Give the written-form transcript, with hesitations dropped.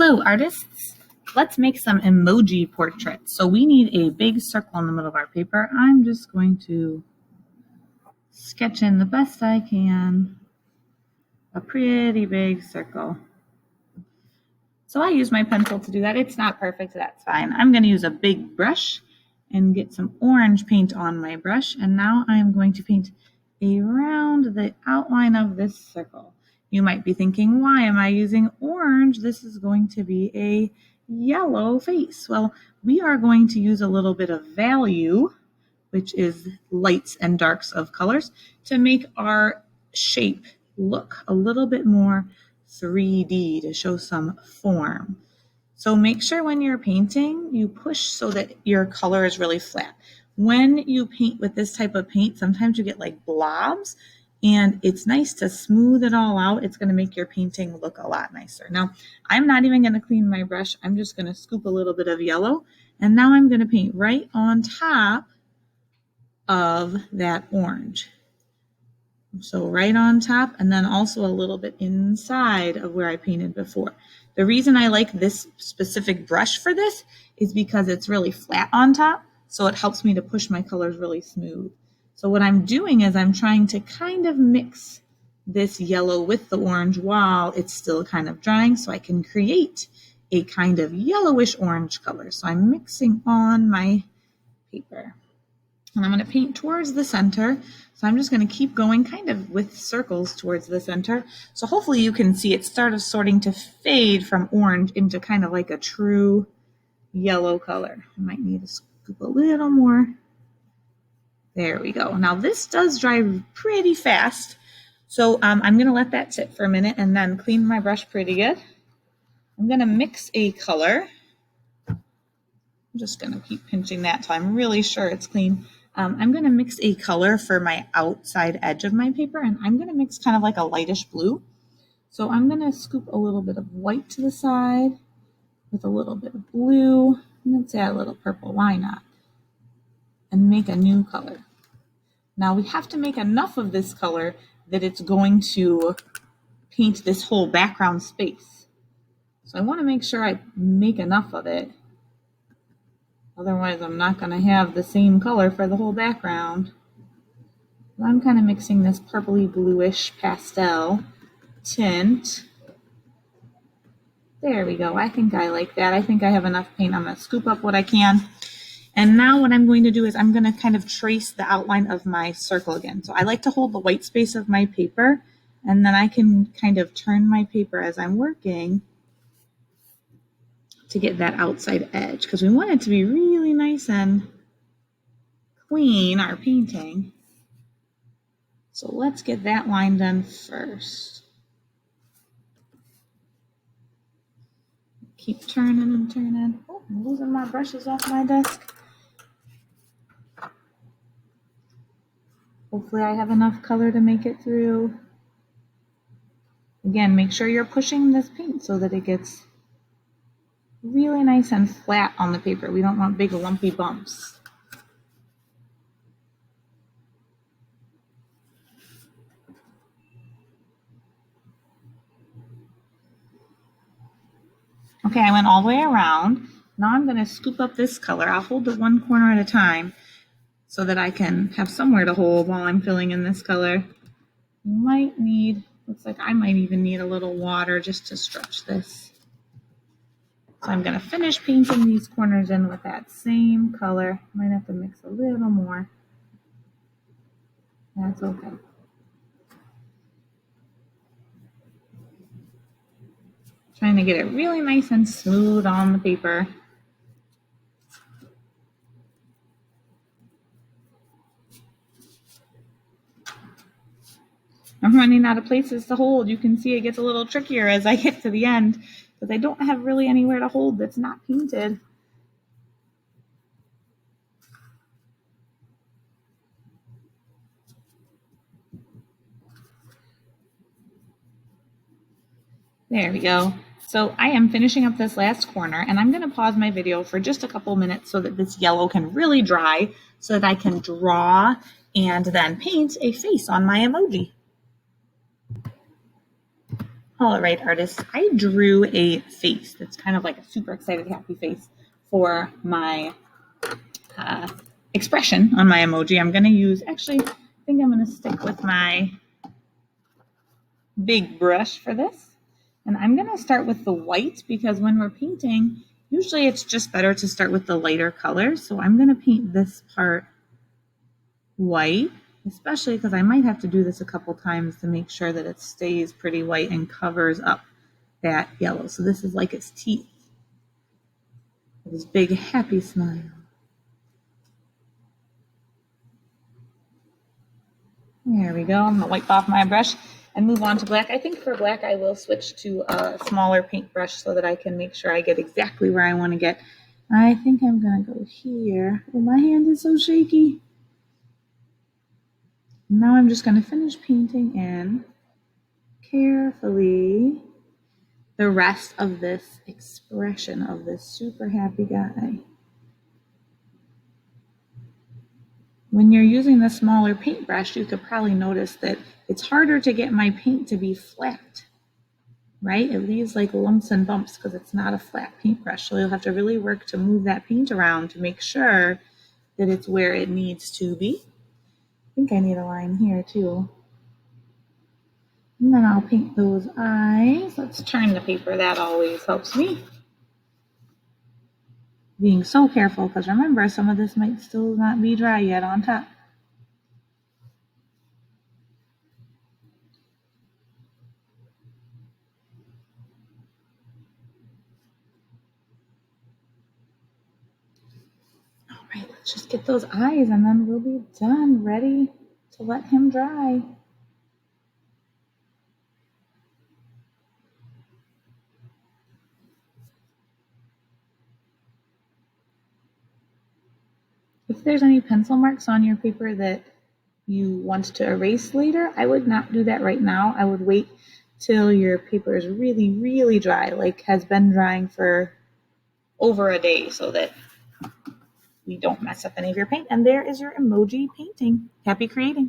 Hello artists, let's make some emoji portraits. So we need a big circle in the middle of our paper. I'm just going to sketch in the best I can a pretty big circle. So I use my pencil to do that. It's not perfect, that's fine. I'm going to use a big brush and get some orange paint on my brush. And now I'm going to paint around the outline of this circle. You might be thinking, why am I using orange? This is going to be a yellow face. Well, we are going to use a little bit of value, which is lights and darks of colors, to make our shape look a little bit more 3D, to show some form. So make sure when you're painting, you push so that your color is really flat. When you paint with this type of paint, sometimes you get like blobs, and it's nice to smooth it all out. It's going to make your painting look a lot nicer. Now, I'm not even going to clean my brush. I'm just going to scoop a little bit of yellow, and now I'm going to paint right on top of that orange. So right on top, and then also a little bit inside of where I painted before. The reason I like this specific brush for this is because it's really flat on top, so it helps me to push my colors really smooth. So what I'm doing is I'm trying to kind of mix this yellow with the orange while it's still kind of drying, so I can create a kind of yellowish orange color. So I'm mixing on my paper. And I'm going to paint towards the center. So I'm just going to keep going kind of with circles towards the center. So hopefully you can see it starting to fade from orange into kind of like a true yellow color. I might need to scoop a little more. There we go. Now this does dry pretty fast. So I'm going to let that sit for a minute and then clean my brush pretty good. I'm going to mix a color. I'm just going to keep pinching that until I'm really sure it's clean. I'm going to mix a color for my outside edge of my paper, and I'm going to mix kind of like a lightish blue. So I'm going to scoop a little bit of white to the side with a little bit of blue, and let's add a little purple, why not? And make a new color. Now we have to make enough of this color that it's going to paint this whole background space. So I want to make sure I make enough of it. Otherwise, I'm not going to have the same color for the whole background. I'm kind of mixing this purpley bluish pastel tint. There we go. I think I like that. I think I have enough paint. I'm going to scoop up what I can. And now what I'm going to do is I'm going to kind of trace the outline of my circle again. So I like to hold the white space of my paper, and then I can kind of turn my paper as I'm working to get that outside edge, because we want it to be really nice and clean, our painting. So let's get that line done first. Keep turning and turning. Oh, I'm losing my brushes off my desk. Hopefully I have enough color to make it through. Again, make sure you're pushing this paint so that it gets really nice and flat on the paper. We don't want big lumpy bumps. Okay, I went all the way around. Now I'm going to scoop up this color. I'll hold the one corner at a time so that I can have somewhere to hold while I'm filling in this color. You might need, looks like I might even need a little water just to stretch this. So I'm going to finish painting these corners in with that same color. Might have to mix a little more. That's okay. Trying to get it really nice and smooth on the paper. I'm running out of places to hold. You can see it gets a little trickier as I get to the end, because I don't have really anywhere to hold that's not painted. There we go. So I am finishing up this last corner, and I'm going to pause my video for just a couple minutes so that this yellow can really dry, so that I can draw and then paint a face on my emoji. All right, artists, I drew a face that's kind of like a super excited, happy face for my uh, expression on my emoji. I'm going to use, actually, I think I'm going to stick with my big brush for this. And I'm going to start with the white because when we're painting, usually it's just better to start with the lighter colors. So I'm going to paint this part white, especially because I might have to do this a couple times to make sure that it stays pretty white and covers up that yellow. So this is like its teeth, this big happy smile. There we go. I'm gonna wipe off my brush and move on to black. I think for black I will switch to a smaller paintbrush so that I can make sure I get exactly where I want to get. I think I'm gonna go here. Oh, my hand is so shaky. Now I'm just gonna finish painting in carefully the rest of this expression of this super happy guy. When you're using the smaller paintbrush, you could probably notice that it's harder to get my paint to be flat, right? It leaves like lumps and bumps because it's not a flat paintbrush. So you'll have to really work to move that paint around to make sure that it's where it needs to be. I think I need a line here too. And then I'll paint those eyes. Let's turn the paper. That always helps me. Being so careful because remember, some of this might still not be dry yet on top. All right, let's just get those eyes and then we'll be done, ready to let him dry. If there's any pencil marks on your paper that you want to erase later, I would not do that right now. I would wait till your paper is really, really dry, like has been drying for over a day so that we don't mess up any of your paint. And there is your emoji painting. Happy creating.